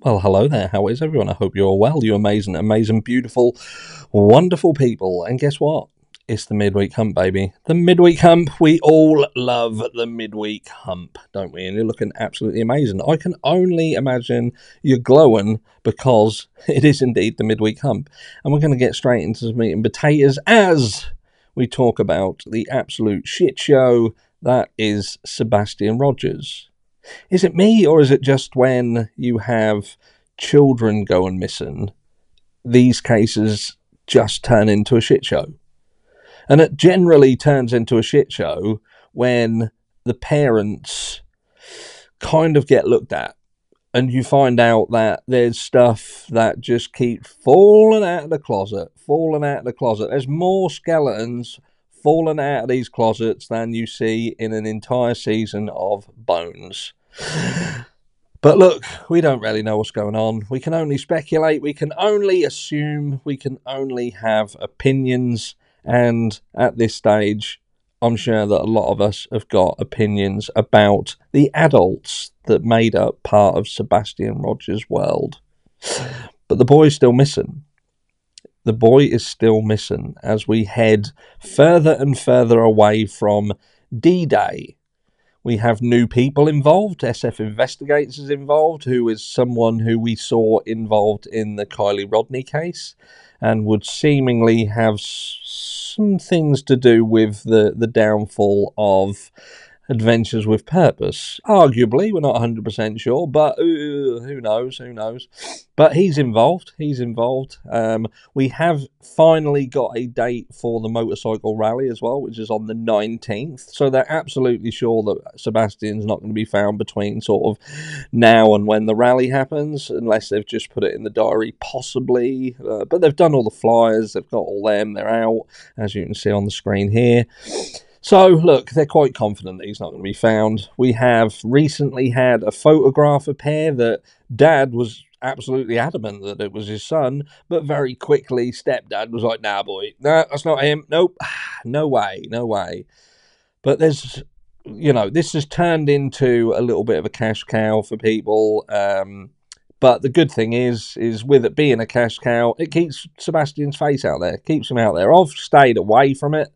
Well, hello there. How is everyone? I hope you're all well. You amazing, beautiful, wonderful people. And guess what? It's the midweek hump, baby. The midweek hump. We all love the midweek hump, don't we? And you're looking absolutely amazing. I can only imagine you're glowing because it is indeed the midweek hump. And we're going to get straight into some meat and potatoes as we talk about the absolute shit show that is Sebastian Rogers. Is it me, or is it just when you have children going missing, these cases just turn into a shit show? And it generally turns into a shit show when the parents kind of get looked at, and you find out that there's stuff that just keeps falling out of the closet. There's more skeletons falling out of these closets than you see in an entire season of Bones. But look, we don't really know what's going on. We can only speculate, we can only assume, we can only have opinions, and at this stage, I'm sure that a lot of us have got opinions about the adults that made up part of Sebastian Rogers' world. But the boy is still missing. The boy is still missing as we head further and further away from D-Day. We have new people involved. SF Investigators is involved, who is someone who we saw involved in the Kylie Rodney case and would seemingly have some things to do with the downfall of Adventures with Purpose. Arguably, we're not 100% sure, but who knows? But he's involved. We have finally got a date for the motorcycle rally as well, which is on the 19th. So they're absolutely sure that Sebastian's not going to be found between sort of now and when the rally happens, unless they've just put it in the diary, possibly. But they've done all the flyers. They've got all them. They're out, as you can see on the screen here. So, look, they're quite confident that he's not going to be found. We have recently had a photograph appear that Dad was absolutely adamant that it was his son, but very quickly Stepdad was like, nah, boy, no, that's not him. Nope, no way. But there's, this has turned into a little bit of a cash cow for people. But the good thing is with it being a cash cow, it keeps Sebastian's face out there, keeps him out there. I've stayed away from it.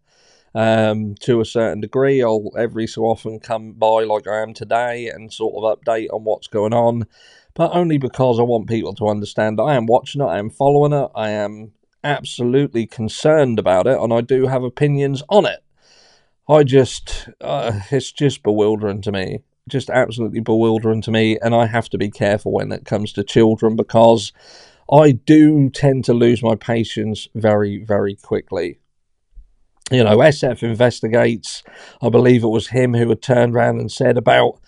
To a certain degree. I'll every so often come by like I am today and sort of update on what's going on, but only because I want people to understand that I am watching it, I am following it, I am absolutely concerned about it, and I do have opinions on it. It's just bewildering to me, just absolutely bewildering to me, and I have to be careful when it comes to children because I do tend to lose my patience very, very quickly. SF Investigates, I believe it was him who had turned around and said about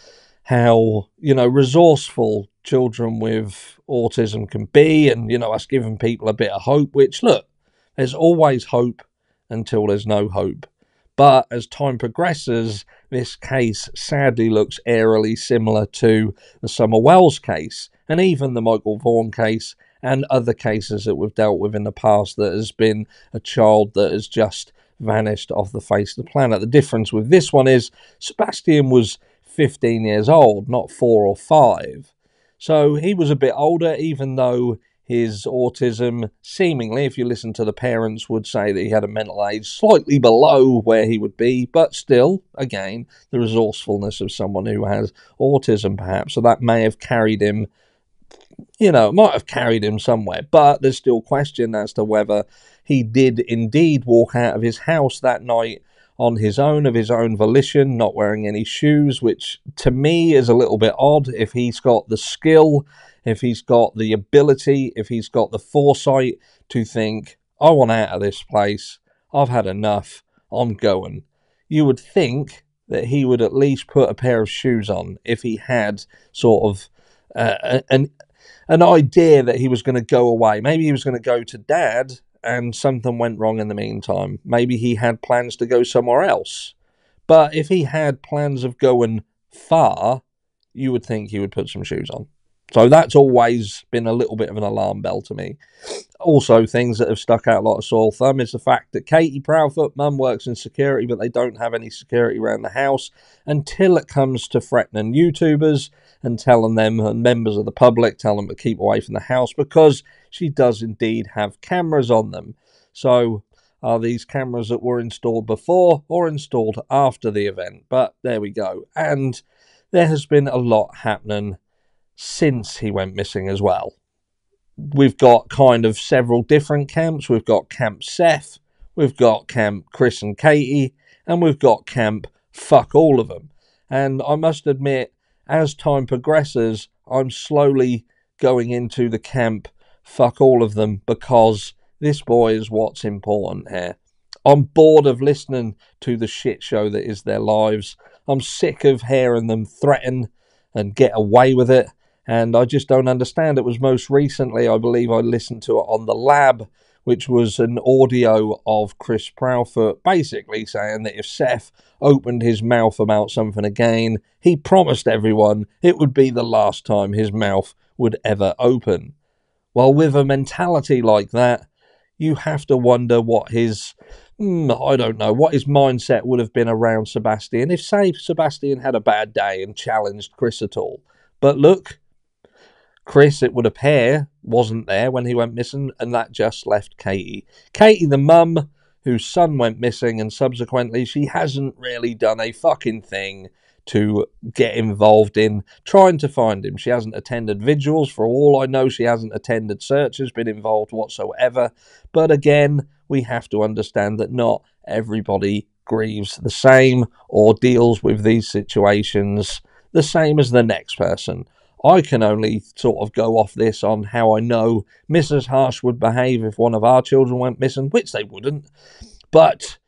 how, resourceful children with autism can be, and, us giving people a bit of hope, which, look, there's always hope until there's no hope. But as time progresses, this case sadly looks eerily similar to the Summer Wells case, and even the Michael Vaughan case, and other cases that we've dealt with in the past that has been a child that has just vanished off the face of the planet. The difference with this one is Sebastian was 15 years old, not 4 or 5. So he was a bit older, even though his autism, seemingly, if you listen to the parents, would say that he had a mental age slightly below where he would be, but still, again, the resourcefulness of someone who has autism, perhaps. So that may have carried him, might have carried him somewhere, but there's still question as to whether he did indeed walk out of his house that night on his own, of his own volition, not wearing any shoes, which to me is a little bit odd. If he's got the skill, if he's got the ability, if he's got the foresight to think, I want out of this place, I've had enough, I'm going. You would think that he would at least put a pair of shoes on if he had sort of an idea that he was going to go away. Maybe he was going to go to Dad and something went wrong in the meantime. Maybe he had plans to go somewhere else. But if he had plans of going far, you would think he would put some shoes on. So that's always been a little bit of an alarm bell to me. Also, things that have stuck out like a sore thumb is the fact that Katie Proudfoot, mum, works in security, but they don't have any security around the house until it comes to threatening YouTubers and telling them, and members of the public, tell them to keep away from the house, because she does indeed have cameras on them. So, are these cameras that were installed before or installed after the event? But there we go. And there has been a lot happening since he went missing as well. We've got kind of several different camps. We've got Camp Seth, we've got Camp Chris and Katie, and we've got Camp Fuck All of Them. And I must admit, as time progresses, I'm slowly going into the camp Fuck All of Them, because this boy is what's important here. I'm bored of listening to the shit show that is their lives. I'm sick of hearing them threaten and get away with it. And I just don't understand. It was most recently, I believe I listened to it on The Lab, which was an audio of Chris Proudfoot basically saying that if Seth opened his mouth about something again, he promised everyone it would be the last time his mouth would ever open. Well, with a mentality like that, you have to wonder what his, I don't know, what his mindset would have been around Sebastian if, say, Sebastian had a bad day and challenged Chris at all. But look, Chris, it would appear, wasn't there when he went missing, and that just left Katie. Katie, the mum, whose son went missing, and subsequently she hasn't really done a fucking thing to get involved in trying to find him. She hasn't attended vigils. For all I know, she hasn't attended searches, been involved whatsoever. But again, we have to understand that not everybody grieves the same or deals with these situations the same as the next person. I can only sort of go off this on how I know Mrs. Harsh would behave if one of our children went missing, which they wouldn't. But,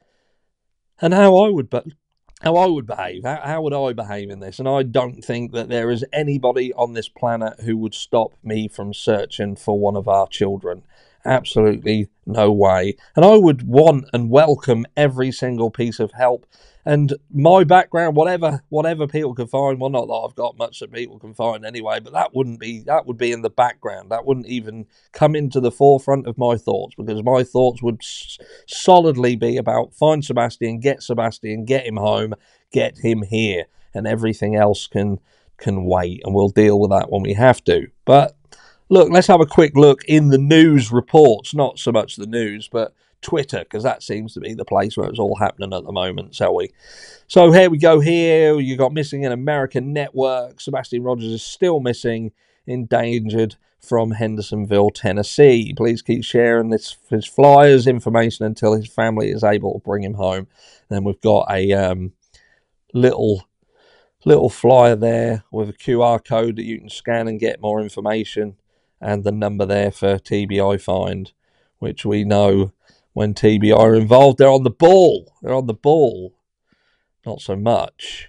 and how I would behave. How would I behave in this? And I don't think that there is anybody on this planet who would stop me from searching for one of our children. Absolutely no way. And I would want and welcome every single piece of help. And my background, whatever people can find, well, not that I've got much that people can find anyway, but that would be in the background. That wouldn't even come into the forefront of my thoughts, because my thoughts would solidly be about find Sebastian, get him home, get him here, and everything else can wait, and we'll deal with that when we have to. But look, let's have a quick look in the news reports, not so much the news, but Twitter, because that seems to be the place where it's all happening at the moment, shall we? So here we go. Here you got missing in American network. Sebastian Rogers is still missing, endangered from Hendersonville, Tennessee. Please keep sharing his flyers, information until his family is able to bring him home. Then we've got a little flyer there with a QR code that you can scan and get more information, and the number there for TBI find, which we know when TBI are involved, they're on the ball. Not so much.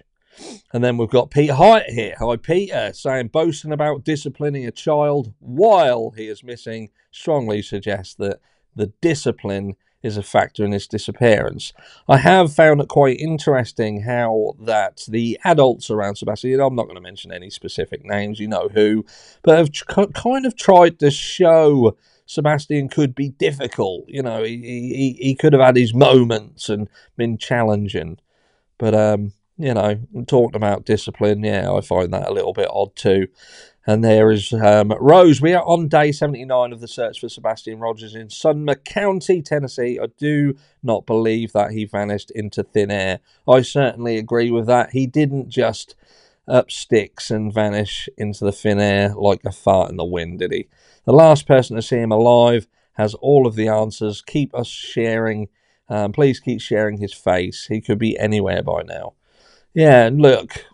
And then we've got Peter Hyatt here. Hi, Peter, saying boasting about disciplining a child while he is missing strongly suggests that the discipline is a factor in his disappearance. I have found it quite interesting how that the adults around Sebastian, I'm not going to mention any specific names, you know who, but have kind of tried to show Sebastian could be difficult. You know, he could have had his moments and been challenging. But, you know, talking about discipline, yeah, I find that a little bit odd too. And there is Rose. We are on day 79 of the search for Sebastian Rogers in Sonoma County, Tennessee. I do not believe that he vanished into thin air. I certainly agree with that. He didn't just up sticks and vanish into the thin air like a fart in the wind, did he? The last person to see him alive has all of the answers. Keep us sharing. Please keep sharing his face. He could be anywhere by now. Yeah, and look,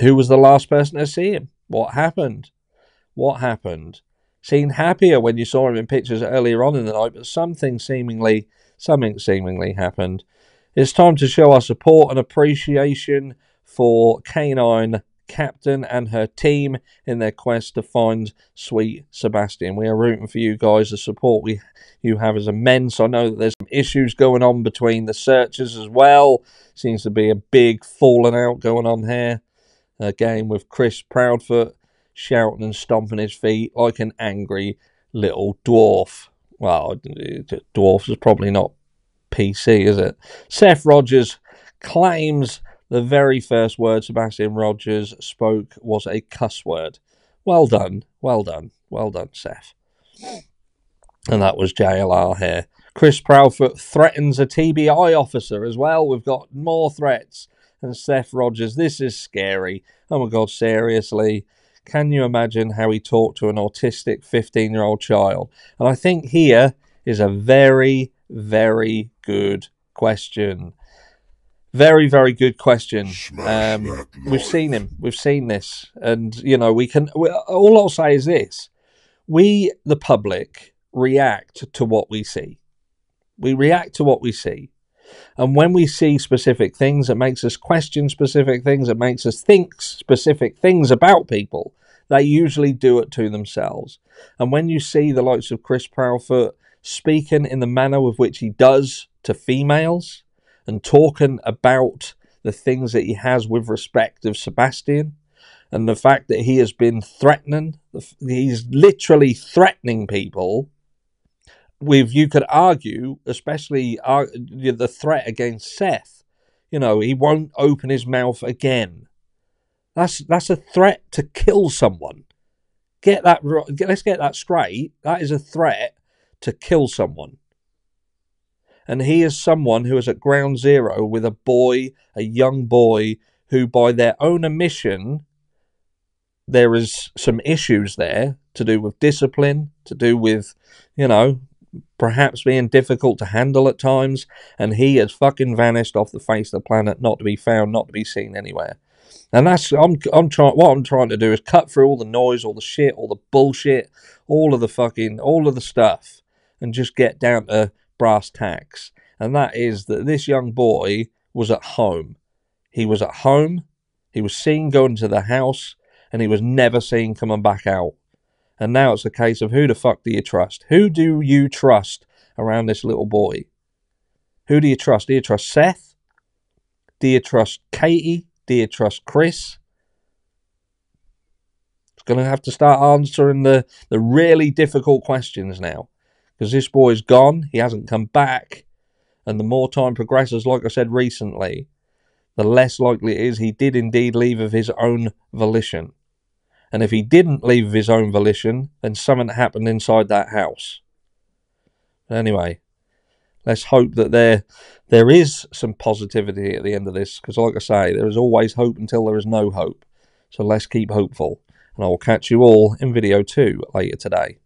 who was the last person to see him? What happened? Seemed happier when you saw him in pictures earlier on in the night, but something seemingly happened. It's time to show our support and appreciation for Canine Captain and her team in their quest to find sweet Sebastian. We are rooting for you guys. The support you have is immense. I know that there's some issues going on between the searchers as well. Seems to be a big falling out going on here. Again, with Chris Proudfoot shouting and stomping his feet like an angry little dwarf. Well, dwarf is probably not PC, is it? Seth Rogers claims the very first word Sebastian Rogers spoke was a cuss word. Well done, well done, well done, Seth. And that was JLR here. Chris Proudfoot threatens a TBI officer as well. We've got more threats. And Seth Rogers, this is scary. Oh my God, seriously. Can you imagine how he talked to an autistic 15-year-old child? And I think here is a very, very good question. Very, very good question. We've seen him. We've seen this. And, you know, all I'll say is this. We, the public, react to what we see. We react to what we see. And when we see specific things, it makes us question specific things. It makes us think specific things about people. They usually do it to themselves. And when you see the likes of Chris Proudfoot speaking in the manner with which he does to females and talking about the things that he has with respect of Sebastian and the fact that he has been threatening, he's literally threatening people with, you could argue, especially the threat against Seth. You know, he won't open his mouth again. That's a threat to kill someone. Let's get that straight. That is a threat to kill someone. And he is someone who is at ground zero with a young boy, who by their own admission, there is some issues there to do with discipline, to do with, you know, perhaps being difficult to handle at times, and he has fucking vanished off the face of the planet, not to be found, not to be seen anywhere. And that's what I'm trying to do is cut through all the noise, all the shit, all the bullshit, all of the stuff, and just get down to brass tacks. And that is that this young boy was at home. He was at home. He was seen going to the house, and he was never seen coming back out. And now it's a case of who the fuck do you trust? Who do you trust around this little boy? Who do you trust? Do you trust Seth? Do you trust Katie? Do you trust Chris? It's going to have to start answering the really difficult questions now. Because this boy's gone. He hasn't come back. And the more time progresses, like I said recently, the less likely it is he did indeed leave of his own volition. And if he didn't leave of his own volition, then something happened inside that house. Anyway, let's hope that there is some positivity at the end of this. Because like I say, there is always hope until there is no hope. So let's keep hopeful. And I will catch you all in video 2 later today.